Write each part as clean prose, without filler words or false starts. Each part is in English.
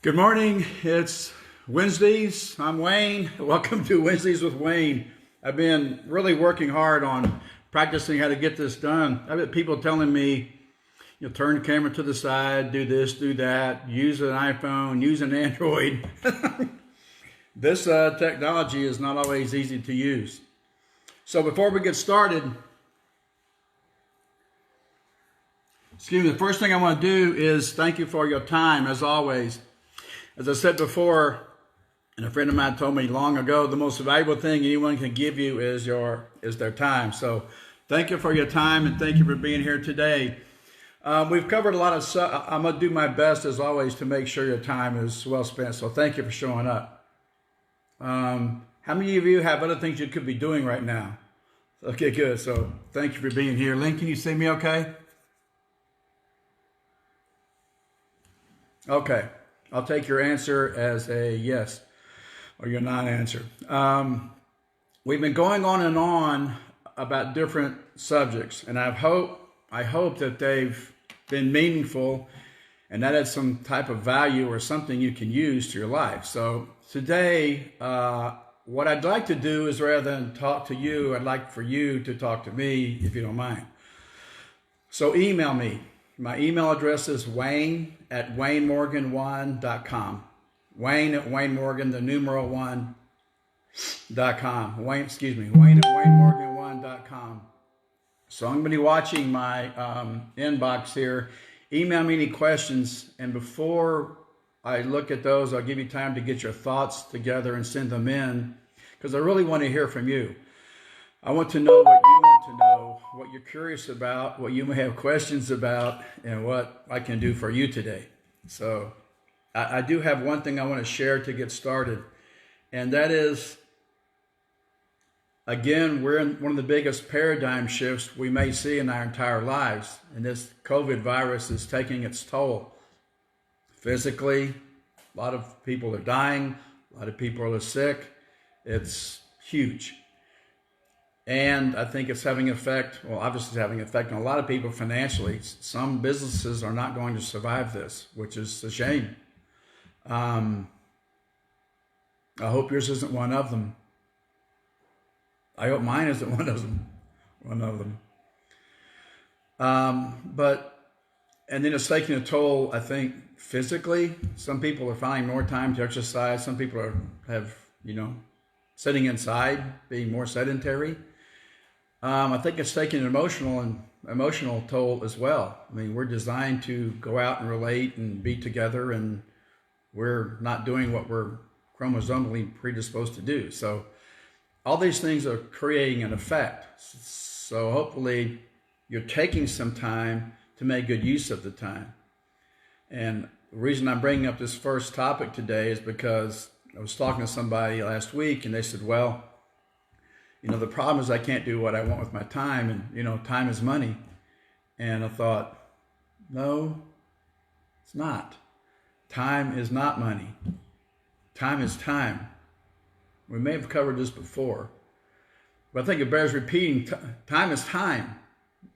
Good morning. It's Wednesdays. I'm Wayne. Welcome to Wednesdays with Wayne. I've been really working hard on practicing how to get this done. I've had people telling me, turn the camera to the side, do this, do that, use an iPhone, use an Android. This technology is not always easy to use. So before we get started, the first thing I want to do is thank you for your time, as always. As I said before, and a friend of mine told me long ago, the most valuable thing anyone can give you is their time. So thank you for your time and thank you for being here today. We've covered a lot of stuff. I'm going to do my best, as always, to make sure your time is well spent. So thank you for showing up. How many of you have other things you could be doing right now? Okay, good. So thank you for being here. Lynn, can you see me okay? Okay. I'll take your answer as a yes or your non-answer. We've been going on and on about different subjects, and I hope that they've been meaningful and that has some type of value or something you can use to your life. So today, what I'd like to do is, rather than talk to you, I'd like for you to talk to me, if you don't mind. So email me. My email address is wayne@waynemorgan1.com. Wayne@waynemorgan, the numeral 1.com. Wayne@waynemorgan1.com. So I'm going to be watching my inbox here. Email me any questions, and before I look at those, I'll give you time to get your thoughts together and send them in, because I really want to hear from you. I want to know what you want to know, what you're curious about, what you may have questions about, and what I can do for you today. So I do have one thing I want to share to get started, and that is, again, we're in one of the biggest paradigm shifts we may see in our entire lives, and this COVID virus is taking its toll. Physically, a lot of people are dying, a lot of people are sick. It's huge. And I think it's having an effect, well, obviously it's having an effect on a lot of people financially. Some businesses are not going to survive this, which is a shame. I hope yours isn't one of them. I hope mine isn't one of them. And then it's taking a toll, I think, physically. Some people are finding more time to exercise. Some people have sitting inside, being more sedentary. I think it's taking an emotional toll as well. I mean, we're designed to go out and relate and be together, and we're not doing what we're chromosomally predisposed to do. So all these things are creating an effect. So hopefully you're taking some time to make good use of the time. And the reason I'm bringing up this first topic today is because I was talking to somebody last week, and they said, well, the problem is I can't do what I want with my time, and, time is money. And I thought, no, it's not. Time is not money. Time is time. We may have covered this before, but I think it bears repeating. Time is time.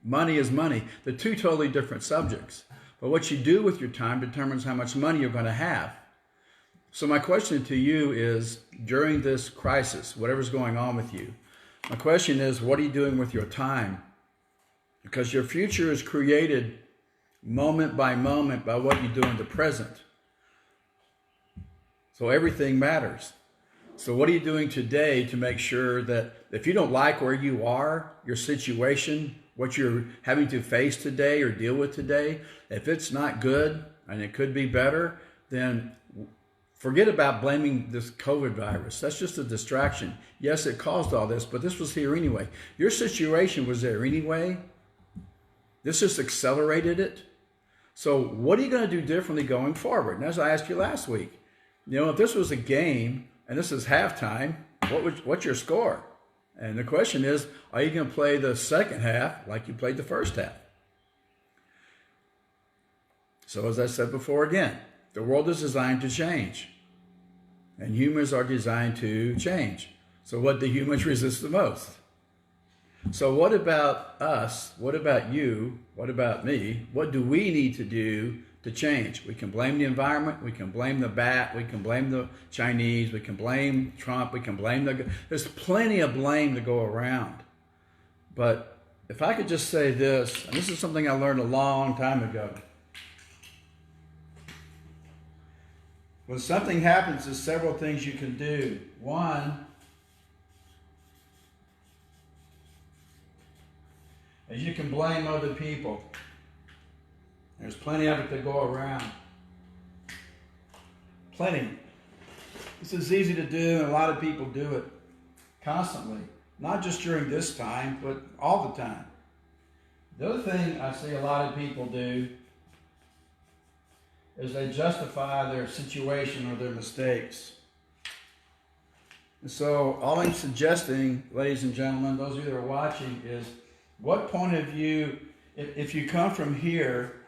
Money is money. They're two totally different subjects. But what you do with your time determines how much money you're going to have. So my question to you is, during this crisis, whatever's going on with you, my question is, what are you doing with your time? Because your future is created moment by moment by what you do in the present. So everything matters. So what are you doing today to make sure that if you don't like where you are, your situation, what you're having to face today or deal with today, if it's not good and it could be better, then forget about blaming this COVID virus. That's just a distraction. Yes, it caused all this, but this was here anyway. Your situation was there anyway. This just accelerated it. So what are you going to do differently going forward? And as I asked you last week, if this was a game and this is halftime, what's your score? And the question is, are you going to play the second half like you played the first half? So as I said before again, the world is designed to change, and humans are designed to change. So what do humans resist the most? So what about us? What about you? What about me? What do we need to do to change. We can blame the environment, we can blame the bat, we can blame the Chinese, we can blame Trump, we can blame there's plenty of blame to go around. But if I could just say this, and this is something I learned a long time ago. When something happens, there's several things you can do. One is you can blame other people. There's plenty of it to go around. Plenty. This is easy to do, and a lot of people do it constantly. Not just during this time, but all the time. The other thing I see a lot of people do is they justify their situation or their mistakes. And so all I'm suggesting, ladies and gentlemen, those of you that are watching, is what point of view, if you come from here,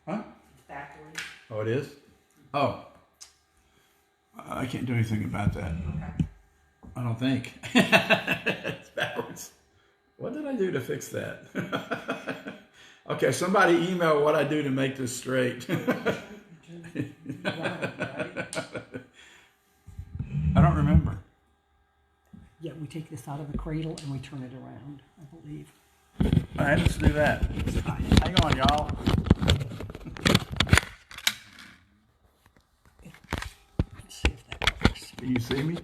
huh? Backwards. Oh, it is? Oh. I can't do anything about that. Okay. I don't think. It's backwards. What did I do to fix that? Okay, somebody email what I do to make this straight. I don't remember. Yeah, we take this out of the cradle and we turn it around, I believe. All right, let's do that. Hang on, y'all. Let's see if that works. Can you see me?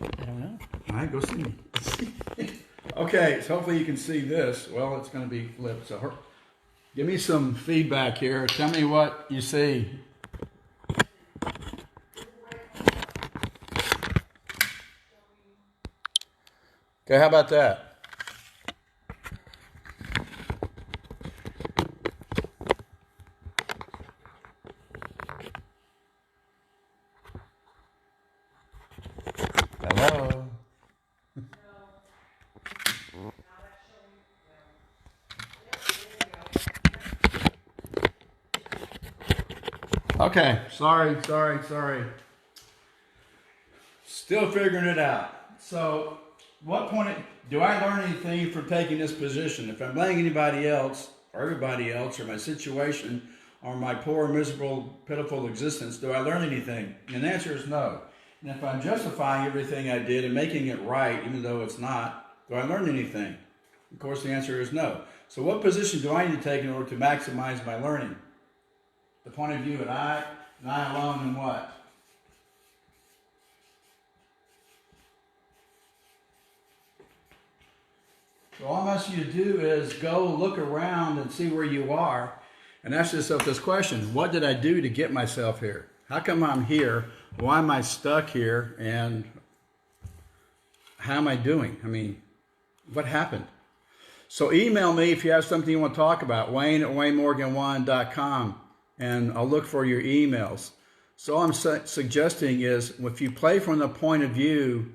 I don't know. All right, go see me. Okay, so hopefully you can see this. Well, it's going to be flipped. So give me some feedback here. Tell me what you see. Okay, how about that? Hello? Okay, sorry. Still figuring it out. So, what point do I learn anything from taking this position? If I'm blaming anybody else, or everybody else, or my situation, or my poor, miserable, pitiful existence, do I learn anything? And the answer is no. And if I'm justifying everything I did and making it right, even though it's not, do I learn anything? Of course, the answer is no. So what position do I need to take in order to maximize my learning? The point of view of I alone, and what? So all I'm asking you to do is go look around and see where you are and ask yourself this question: what did I do to get myself here? How come I'm here? Why am I stuck here? And how am I doing? I mean, what happened? So email me if you have something you want to talk about, wayne@waynemorgan1.com, and I'll look for your emails. So all I'm suggesting is, if you play from the point of view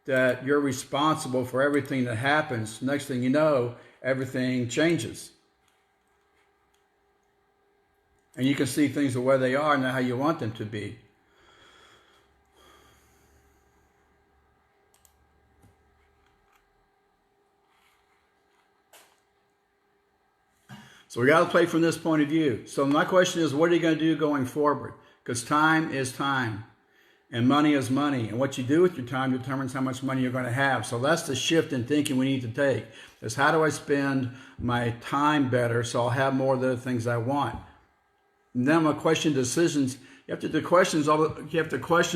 that you're responsible for everything that happens, next thing you know, everything changes. And you can see things the way they are, not how you want them to be. So we got to play from this point of view. So my question is, what are you going to do going forward? Because time is time, and money is money. And what you do with your time determines how much money you're going to have. So that's the shift in thinking we need to take, is how do I spend my time better so I'll have more of the things I want? And then I'm going to question decisions. You have to question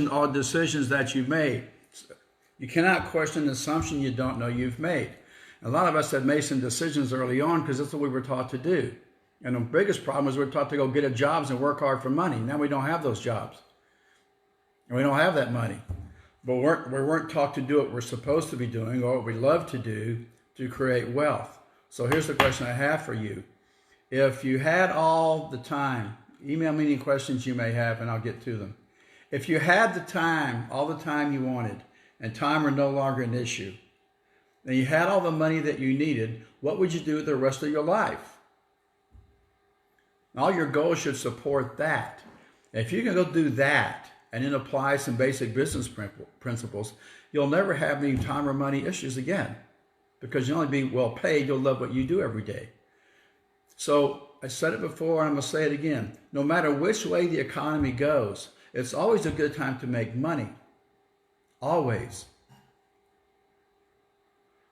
all the decisions that you've made. You cannot question an assumption you don't know you've made. A lot of us have made some decisions early on because that's what we were taught to do. And the biggest problem is we're taught to go get a jobs and work hard for money. Now we don't have those jobs. And we don't have that money. But we weren't taught to do what we're supposed to be doing or what we love to do to create wealth. So here's the question I have for you. If you had all the time, email me any questions you may have and I'll get to them. If you had the time, all the time you wanted, and time were no longer an issue, and you had all the money that you needed, what would you do with the rest of your life? All your goals should support that. If you can go do that and then apply some basic business principles, you'll never have any time or money issues again, because you'll only be well paid. You'll love what you do every day. So I said it before, and I'm going to say it again. No matter which way the economy goes, it's always a good time to make money. Always.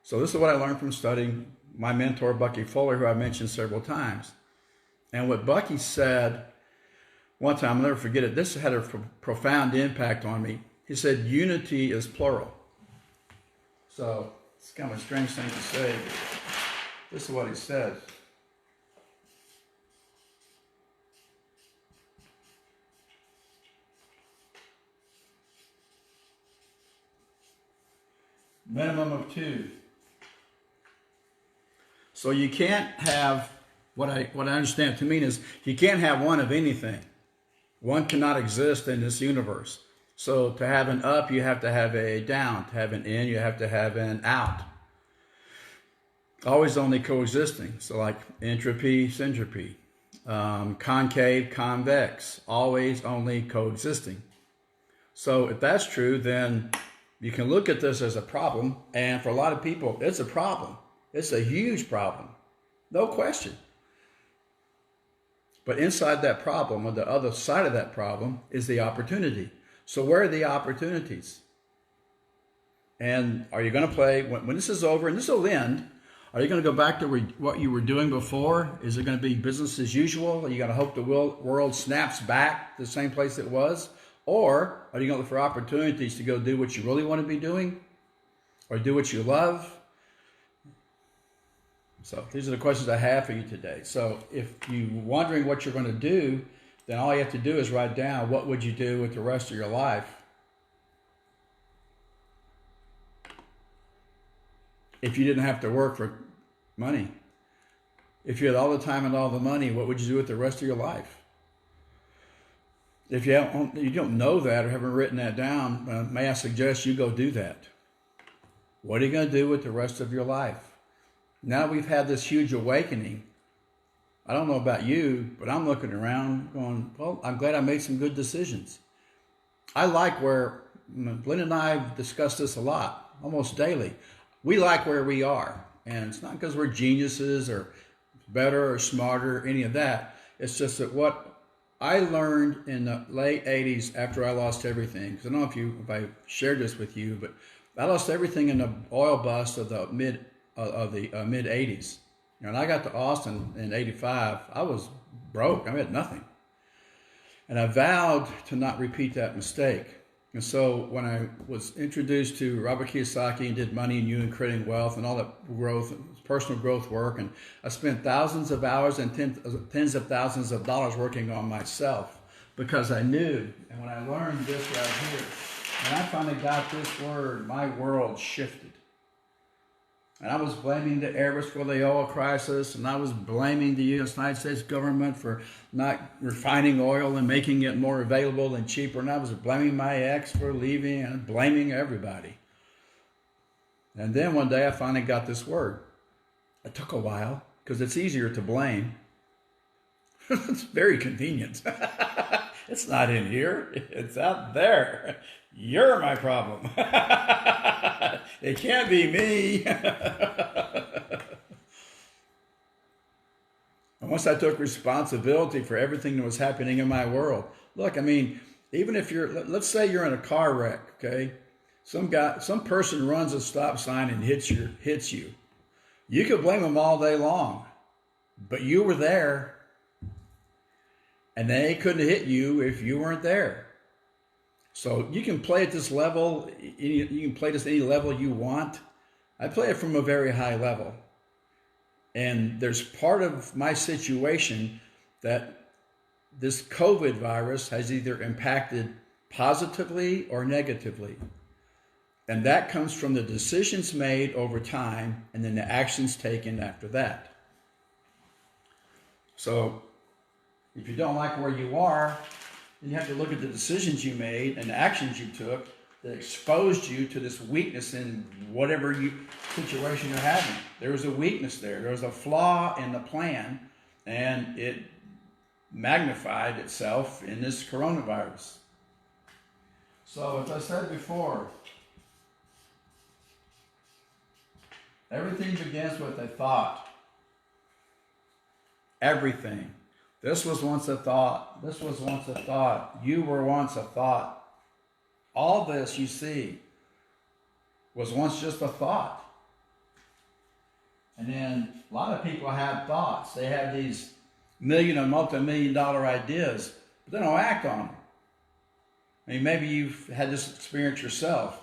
So this is what I learned from studying my mentor, Bucky Fuller, who I mentioned several times. And what Bucky said one time, I'll never forget it, this had a profound impact on me. He said, unity is plural. So it's kind of a strange thing to say, but this is what he said. Minimum of two. So you can't have, what I understand to mean is, you can't have one of anything. One cannot exist in this universe. So to have an up, you have to have a down. To have an in, you have to have an out. Always only coexisting. So like entropy, syntropy, concave, convex, always only coexisting. So if that's true, then you can look at this as a problem. And for a lot of people, it's a problem. It's a huge problem. No question. But inside that problem, on the other side of that problem, is the opportunity. So where are the opportunities? And are you going to play, when this is over, and this will end, are you going to go back to what you were doing before? Is it going to be business as usual? Are you going to hope the world snaps back to the same place it was? Or are you going to look for opportunities to go do what you really want to be doing? Or do what you love? So these are the questions I have for you today. So if you're wondering what you're going to do, then all you have to do is write down, what would you do with the rest of your life if you didn't have to work for money? If you had all the time and all the money, what would you do with the rest of your life? If you don't know that or haven't written that down, may I suggest you go do that. What are you going to do with the rest of your life? Now we've had this huge awakening. I don't know about you, but I'm looking around going, well, I'm glad I made some good decisions. I like where, Glenn and I have discussed this a lot, almost daily. We like where we are. And it's not because we're geniuses or better or smarter, or any of that. It's just that what I learned in the late 80s after I lost everything, because I don't know if I shared this with you, but I lost everything in the oil bust of the mid 80s. And I got to Austin in 85. I was broke. I had nothing. And I vowed to not repeat that mistake. And so when I was introduced to Robert Kiyosaki and did Money and You and Creating Wealth and all that growth, personal growth work, and I spent thousands of hours and tens of thousands of dollars working on myself because I knew. And when I learned this right here, when I finally got this word, my world shifted. And I was blaming the Arabs for the oil crisis, and I was blaming the United States government for not refining oil and making it more available and cheaper. And I was blaming my ex for leaving and blaming everybody. And then one day I finally got this word. It took a while because it's easier to blame. It's very convenient. It's not in here. It's out there. You're my problem. It can't be me. And once I took responsibility for everything that was happening in my world, look, I mean, even if let's say you're in a car wreck, okay? Some person runs a stop sign and hits you. You could blame them all day long, but you were there, and they couldn't hit you if you weren't there. So you can play at this level. You can play this any level you want. I play it from a very high level. And there's part of my situation that this COVID virus has either impacted positively or negatively. And that comes from the decisions made over time and then the actions taken after that. So if you don't like where you are, then you have to look at the decisions you made and the actions you took that exposed you to this weakness in whatever situation you're having. There was a weakness there. There was a flaw in the plan, and it magnified itself in this coronavirus. So as I said before, everything begins with a thought. Everything. This was once a thought. This was once a thought. You were once a thought. All this you see was once just a thought. And then a lot of people have thoughts. They have these million or multi-million-dollar ideas, but they don't act on them. I mean, maybe you've had this experience yourself,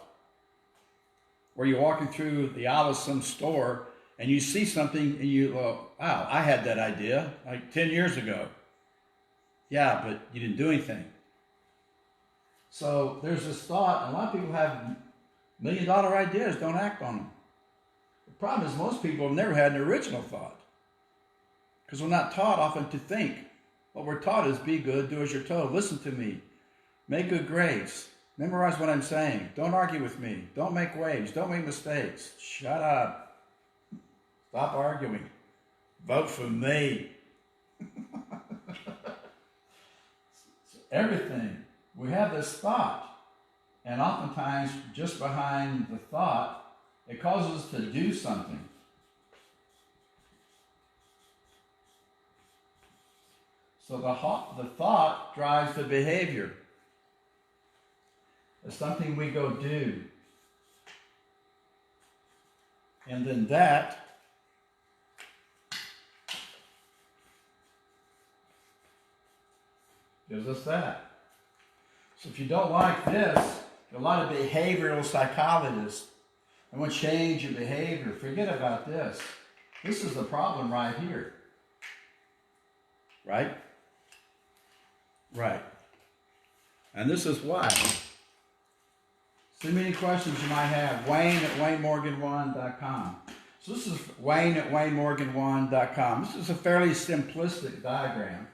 where you're walking through the aisle of some store and you see something and you go, wow, I had that idea like 10 years ago. Yeah, but you didn't do anything. So there's this thought, and a lot of people have million-dollar ideas, don't act on them. The problem is most people have never had an original thought, because we're not taught often to think. What we're taught is be good, do as you're told, listen to me, make good grades, memorize what I'm saying, don't argue with me, don't make waves, don't make mistakes, shut up, stop arguing, vote for me. Everything. We have this thought, and oftentimes just behind the thought, it causes us to do something. So the thought drives the behavior. It's something we go do. And then that gives us that. So if you don't like this, a lot of behavioral psychologists, they want to change your behavior. Forget about this. This is the problem right here. Right? Right. And this is why. So many questions you might have. Wayne at WayneMorgan1.com. So this is Wayne at WayneMorgan1.com. This is a fairly simplistic diagram.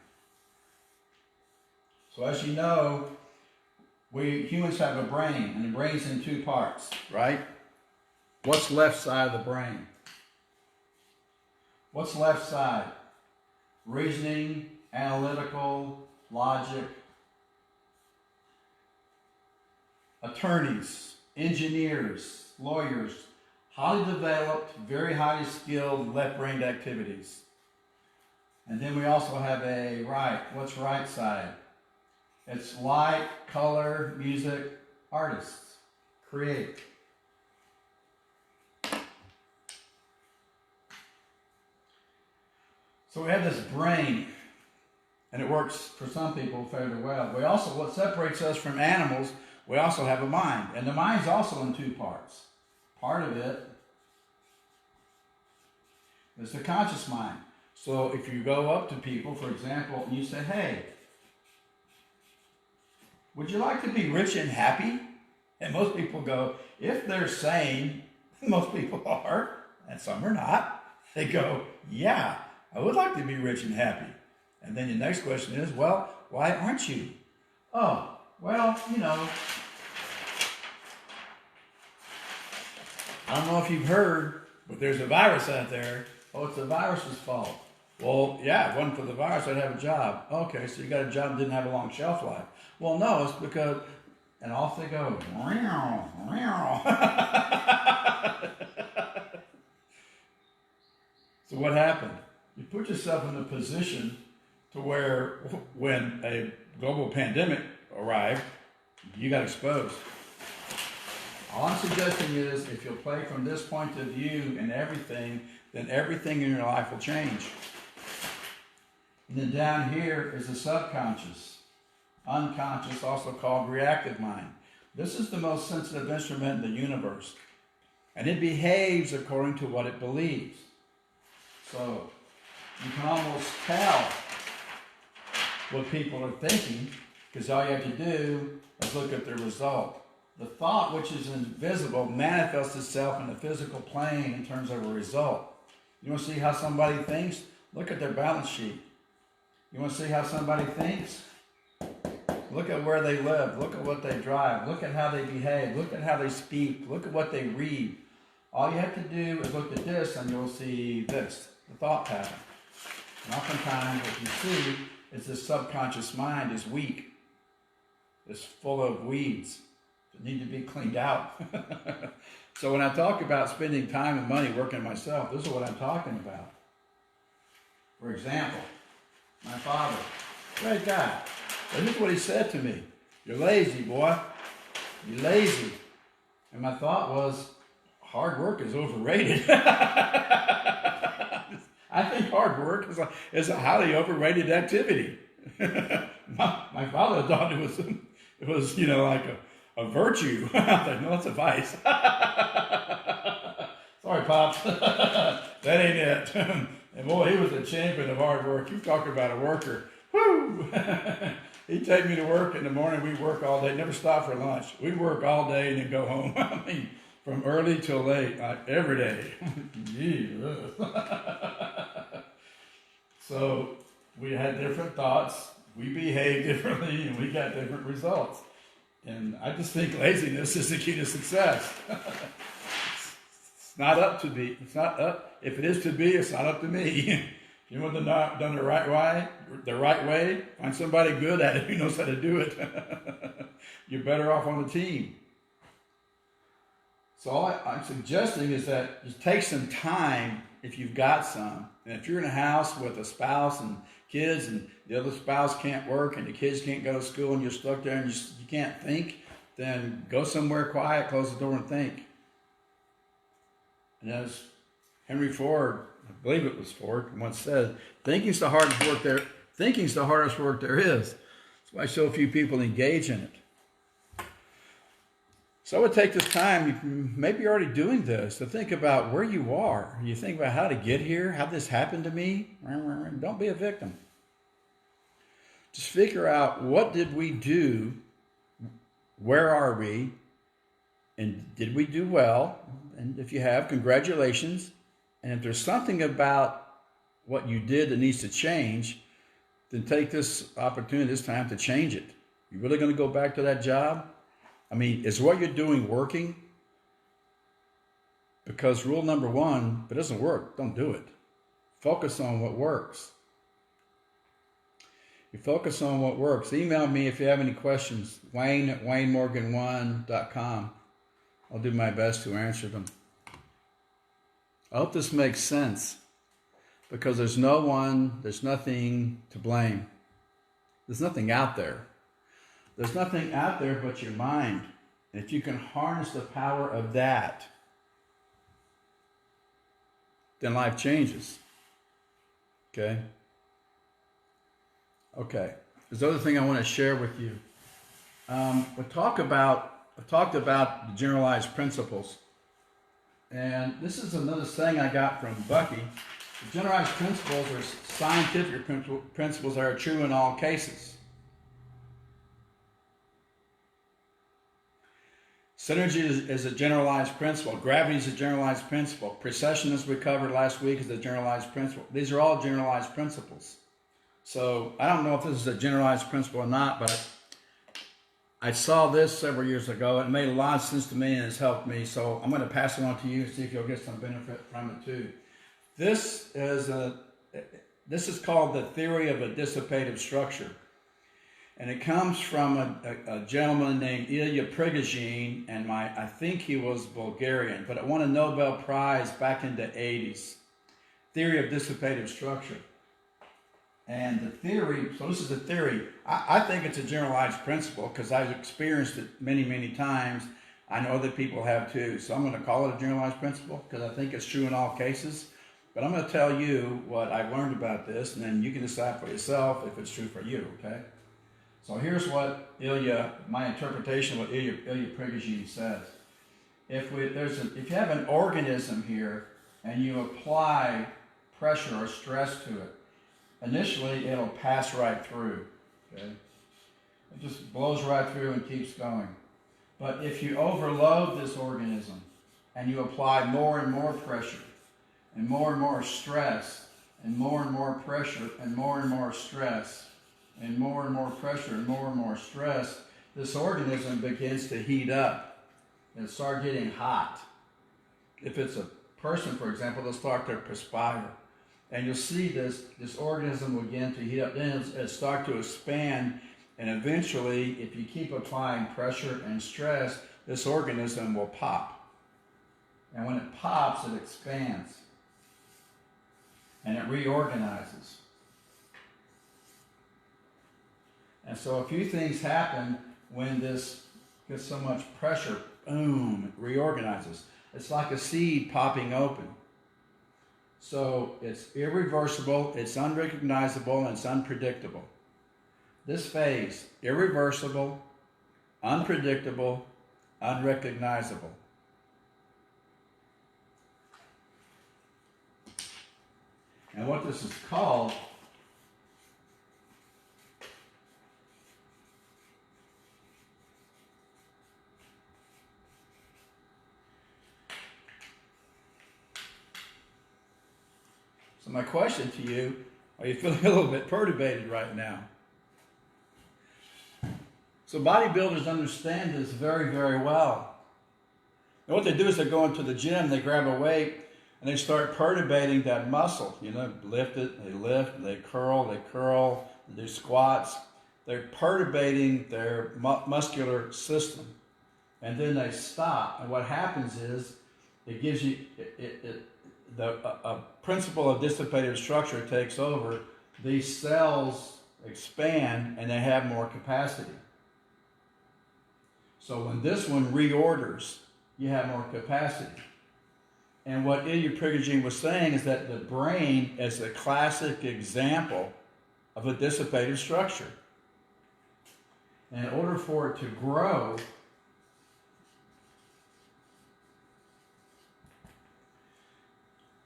So as you know, we humans have a brain, and the brain's in two parts, right? What's left side of the brain? What's left side? Reasoning, analytical, logic. Attorneys, engineers, lawyers, highly developed, very highly skilled left-brained activities. And then we also have a right. What's right side? It's light, color, music, artists, create. So we have this brain, and it works for some people fairly well. We also, what separates us from animals, we also have a mind, and the mind's also in two parts. Part of it is the conscious mind. So if you go up to people, for example, and you say, hey, would you like to be rich and happy? And most people go, if they're sane, most people are, and some are not, they go, yeah, I would like to be rich and happy. And then the next question is, well, why aren't you? Oh, well, you know, I don't know if you've heard, but there's a virus out there. Oh, it's the virus's fault. Well, yeah, if it wasn't for the virus, I'd have a job. Okay, so you got a job that didn't have a long shelf life. Well, no, it's because, and off they go. So what happened? You put yourself in a position to where when a global pandemic arrived, you got exposed. All I'm suggesting is if you'll play from this point of view and everything, then everything in your life will change. And then down here is the subconscious, unconscious, also called reactive mind. This is the most sensitive instrument in the universe. And it behaves according to what it believes. So you can almost tell what people are thinking, because all you have to do is look at the result. The thought, which is invisible, manifests itself in the physical plane in terms of a result. You want to see how somebody thinks? Look at their balance sheet. You want to see how somebody thinks? Look at where they live. Look at what they drive. Look at how they behave. Look at how they speak. Look at what they read. All you have to do is look at this and you'll see this, the thought pattern. And oftentimes what you see is the subconscious mind is weak. It's full of weeds that need to be cleaned out. So when I talk about spending time and money working myself, this is what I'm talking about. For example, my father, great guy. But here's what he said to me. You're lazy, boy. You're lazy. And my thought was, hard work is overrated. I think hard work is a highly overrated activity. my father thought it was like a virtue. I thought, no, it's a vice. Sorry, Pops. That ain't it. And boy, he was a champion of hard work. You talk about a worker. Woo! He'd take me to work in the morning. We'd work all day, never stop for lunch. We'd work all day and then go home. I mean, from early till late, every day. Jesus. So we had different thoughts. We behaved differently, and we got different results. And I just think laziness is the key to success. It's not up to be. It's not up. If it is to be, it's not up to me. If you want to not done the right way, find somebody good at it who knows how to do it. You're better off on the team. So all I'm suggesting is that just take some time if you've got some. And if you're in a house with a spouse and kids and the other spouse can't work and the kids can't go to school and you're stuck there and you can't think, then go somewhere quiet, close the door and think. And as Henry Ford, I believe it was Ford, once said, thinking's the hardest work there is. That's why so few people engage in it. So I would take this time, maybe you're already doing this, to think about where you are. You think about how to get here, how this happened to me. Don't be a victim. Just figure out, what did we do? Where are we? And did we do well? And if you have, congratulations. And if there's something about what you did that needs to change, then take this opportunity, this time, to change it. You really going to go back to that job? I mean, is what you're doing working? Because rule number one, if it doesn't work, don't do it. Focus on what works. You focus on what works. Email me if you have any questions. Wayne@waynemorgan1.com. I'll do my best to answer them. I hope this makes sense, because there's nothing to blame. There's nothing out there. There's nothing out there but your mind. And if you can harness the power of that, then life changes. Okay? Okay. There's another thing I want to share with you. I talked about the generalized principles. And this is another thing I got from Bucky. The generalized principles are scientific principles that are true in all cases. Synergy is a generalized principle. Gravity is a generalized principle. Precession, as we covered last week, is a generalized principle. These are all generalized principles. So I don't know if this is a generalized principle or not, but I saw this several years ago. It made a lot of sense to me and it's helped me. So I'm going to pass it on to you and see if you'll get some benefit from it too. This is called the theory of a dissipative structure. And it comes from a gentleman named Ilya Prigogine, and I think he was Bulgarian, but it won a Nobel Prize back in the 80s. Theory of dissipative structure. And the theory, so this is the theory. I think it's a generalized principle because I've experienced it many, many times. I know that people have too. So I'm going to call it a generalized principle because I think it's true in all cases. But I'm going to tell you what I've learned about this, and then you can decide for yourself if it's true for you, okay? So here's what my interpretation of what Ilya Prigogine says. If you have an organism here and you apply pressure or stress to it, initially it'll pass right through. Okay? It just blows right through and keeps going. But if you overload this organism and you apply more and more pressure and more stress and more pressure and more stress and more pressure and more stress, this organism begins to heat up and start getting hot. If it's a person, for example, they'll start to perspire. And you'll see this organism will begin to heat up. Then it'll start to expand. And eventually, if you keep applying pressure and stress, this organism will pop. And when it pops, it expands. and it reorganizes. And so a few things happen when this gets so much pressure. Boom, it reorganizes. It's like a seed popping open. So it's irreversible, it's unrecognizable, and it's unpredictable. This phase, irreversible, unpredictable, unrecognizable. And what this is called So my question to you, are you feeling a little bit perturbated right now? So bodybuilders understand this very, very well. And what they do is they go into the gym, they grab a weight, and they start perturbating that muscle. You know, lift, they curl, they do squats. They're perturbating their muscular system. And then they stop. And what happens is, it gives you, a principle of dissipative structure takes over. These cells expand and they have more capacity. So when this one reorders, you have more capacity. And what Ilya Prigogine was saying is that the brain is a classic example of a dissipative structure. And in order for it to grow,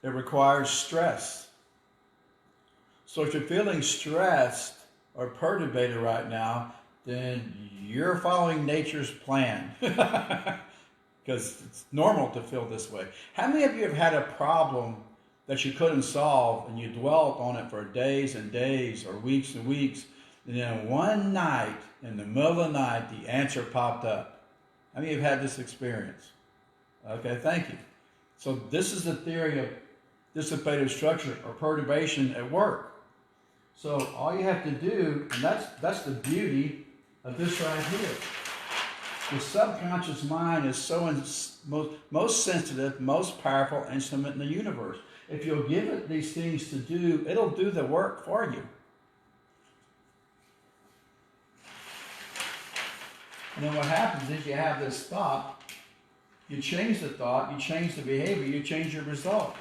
it requires stress. So if you're feeling stressed or perturbated right now, then you're following nature's plan. Because it's normal to feel this way. How many of you have had a problem that you couldn't solve and you dwelt on it for days and days or weeks and weeks, and then one night, in the middle of the night, the answer popped up? How many of you have had this experience? Okay, thank you. So this is the theory of dissipative structure or perturbation at work. So all you have to do, and that's the beauty of this right here. The subconscious mind is most sensitive, most powerful instrument in the universe. If you'll give it these things to do, it'll do the work for you. And then what happens is you have this thought, you change the thought, you change the behavior, you change your result.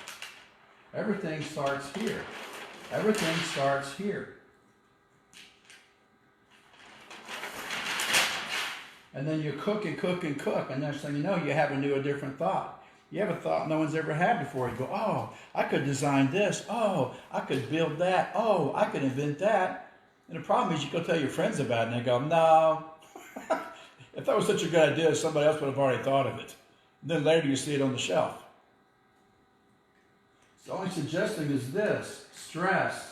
Everything starts here. Everything starts here. And then you cook and cook and cook, and next thing you know, you have a different thought. You have a thought no one's ever had before. You go, oh, I could design this. Oh, I could build that. Oh, I could invent that. And the problem is you go tell your friends about it, and they go, no. If that was such a good idea, somebody else would have already thought of it. And then later you see it on the shelf. So all I'm suggesting is this: stress.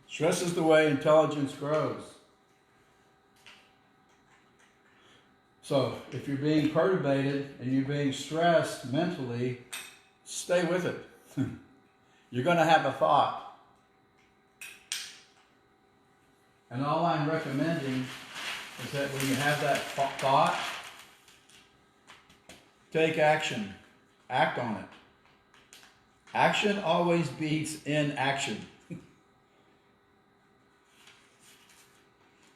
Stress is the way intelligence grows. So if you're being perturbated and you're being stressed mentally, stay with it. You're going to have a thought. And all I'm recommending is that when you have that thought, take action. Act on it. Action always beats inaction.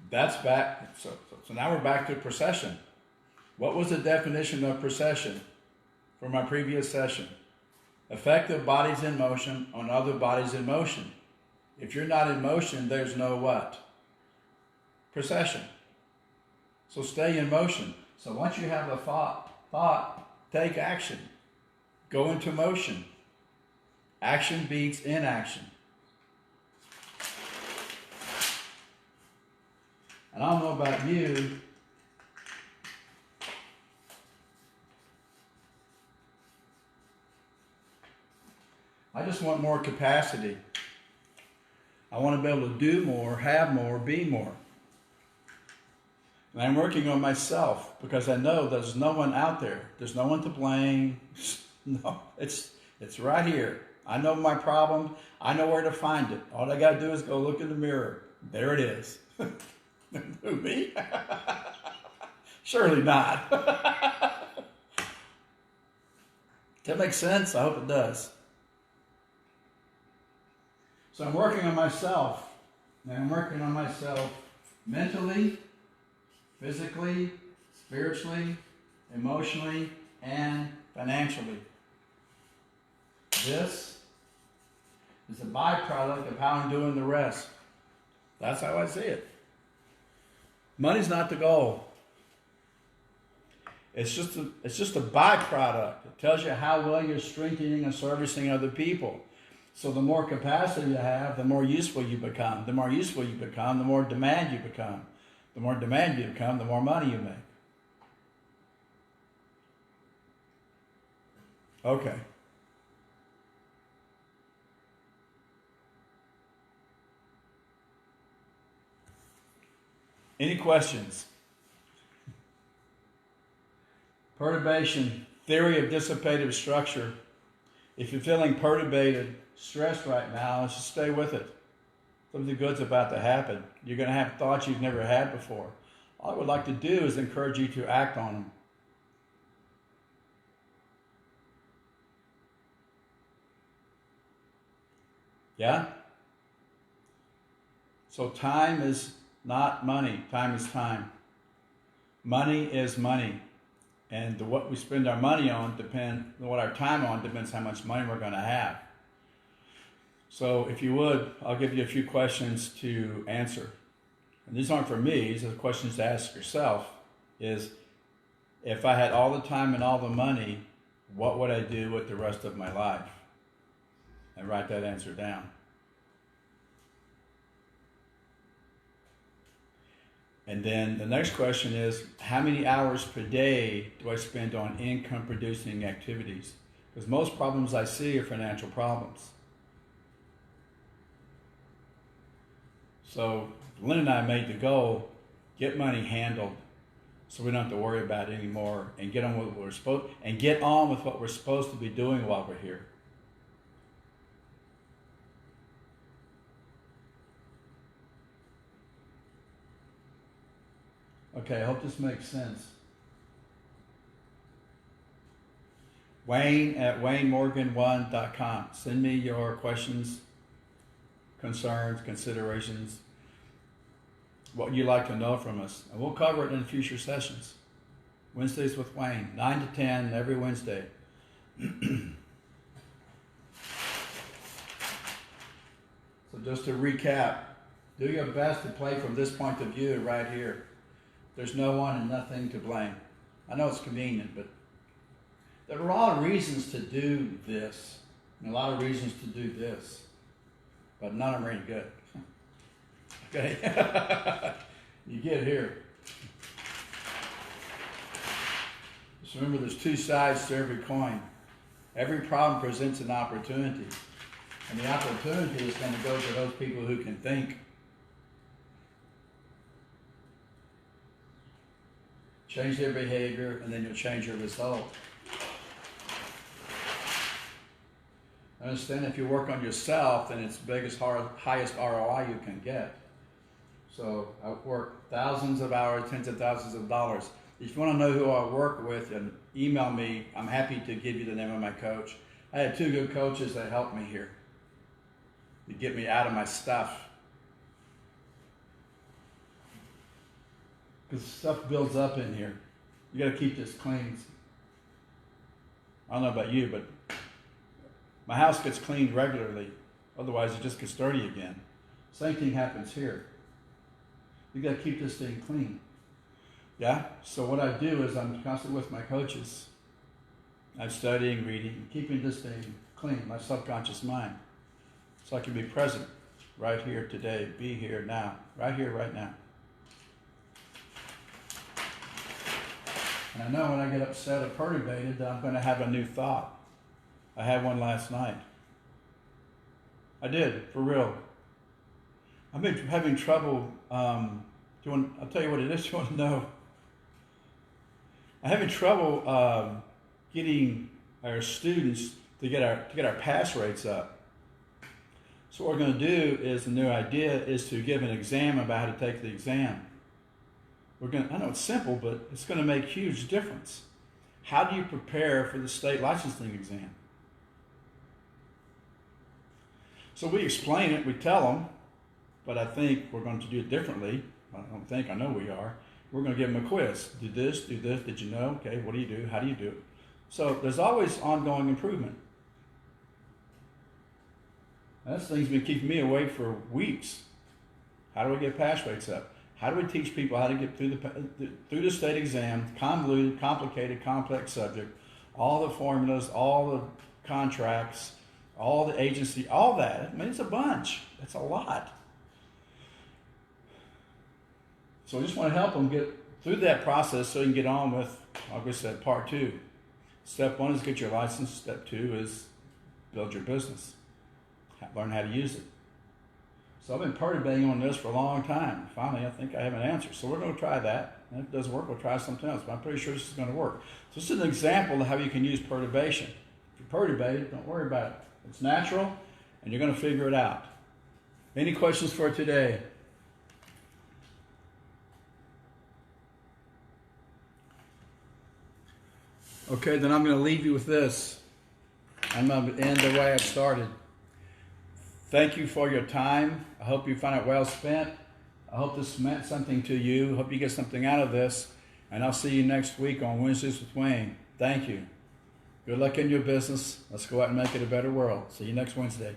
That's back. So now we're back to procession. What was the definition of procession for my previous session? Effective bodies in motion on other bodies in motion. If you're not in motion, there's no what? Procession. So stay in motion. So once you have a thought, take action. Go into motion. Action beats inaction. And I don't know about you, I just want more capacity. I want to be able to do more, have more, be more. And I'm working on myself because I know there's no one out there. There's no one to blame. No, it's It's right here. I know my problem. I know where to find it. All I got to do is go look in the mirror. There it is. Who, me? Surely not. That makes sense? I hope it does. So I'm working on myself. And I'm working on myself mentally, physically, spiritually, emotionally, and financially. This is a byproduct of how I'm doing the rest. That's how I see it. Money's not the goal. It's just a byproduct. It tells you how well you're strengthening and servicing other people. So the more capacity you have, the more useful you become. The more useful you become, the more demand you become. The more demand you become, the more money you make. Okay. Any questions? Perturbation, theory of dissipative structure. If you're feeling perturbated, stressed right now, just stay with it. Something good's about to happen. You're going to have thoughts you've never had before. All I would like to do is encourage you to act on them. Yeah? So time is not money. Time is time. Money is money. And what we spend our money on what our time on depends how much money we're going to have. So if you would, I'll give you a few questions to answer. And these aren't for me, these are questions to ask yourself. Is, if I had all the time and all the money, what would I do with the rest of my life? And write that answer down. And then the next question is, how many hours per day do I spend on income producing activities? Because most problems I see are financial problems. So Lynn and I made the goal, get money handled so we don't have to worry about it anymore, and get on with what we're supposed to be doing while we're here. Okay, I hope this makes sense. Wayne@waynemorgan1.com. Send me your questions, concerns, considerations, what you'd like to know from us. And we'll cover it in future sessions. Wednesdays with Wayne, 9 to 10 every Wednesday. So just to recap, do your best to play from this point of view right here. There's no one and nothing to blame. I know it's convenient, but there are a lot of reasons to do this, and a lot of reasons to do this, but none of them are any good. Okay? You get here. Just remember, there's two sides to every coin. Every problem presents an opportunity, and the opportunity is going to go to those people who can think. Change their behavior, and then you'll change your result. Understand, if you work on yourself, then it's the highest ROI you can get. So I work thousands of hours, tens of thousands of dollars. If you want to know who I work with, and email me, I'm happy to give you the name of my coach. I had two good coaches that helped me here to get me out of my stuff. Because stuff builds up in here. You got to keep this clean. I don't know about you, but my house gets cleaned regularly. Otherwise, it just gets dirty again. Same thing happens here. You got to keep this thing clean. Yeah? So what I do is I'm constantly with my coaches. I'm studying, reading, keeping this thing clean, my subconscious mind. So I can be present right here today, be here now, right here, right now. And I know when I get upset or perturbated that I'm going to have a new thought. I had one last night. I did, for real. I've been having trouble, I'll tell you what it is, you want to know. I'm having trouble getting our students to get our pass rates up. So what we're going to do is, the new idea is to give an exam about how to take the exam. I know it's simple, but it's going to make a huge difference. How do you prepare for the state licensing exam? So we explain it, we tell them, but I think we're going to do it differently. I know we are. We're going to give them a quiz. Do this, did you know? Okay, what do you do? How do you do it? So there's always ongoing improvement. That's things been keeping me awake for weeks. How do we get pass rates up? How do we teach people how to get through the state exam? Convoluted, complicated, complex subject. All the formulas, all the contracts, all the agency, all that. I mean, it's a bunch. That's a lot. So I just want to help them get through that process so you can get on with, like I said, part 2. Step 1 is get your license. Step 2 is build your business. Learn how to use it. So I've been perturbating on this for a long time. Finally, I think I have an answer. So we're going to try that. And if it doesn't work, we'll try something else. But I'm pretty sure this is going to work. So this is an example of how you can use perturbation. If you're perturbated, don't worry about it. It's natural, and you're going to figure it out. Any questions for today? Okay, then I'm going to leave you with this. I'm going to end the way I started. Thank you for your time. I hope you find it well spent. I hope this meant something to you. I hope you get something out of this. And I'll see you next week on Wednesdays with Wayne. Thank you. Good luck in your business. Let's go out and make it a better world. See you next Wednesday.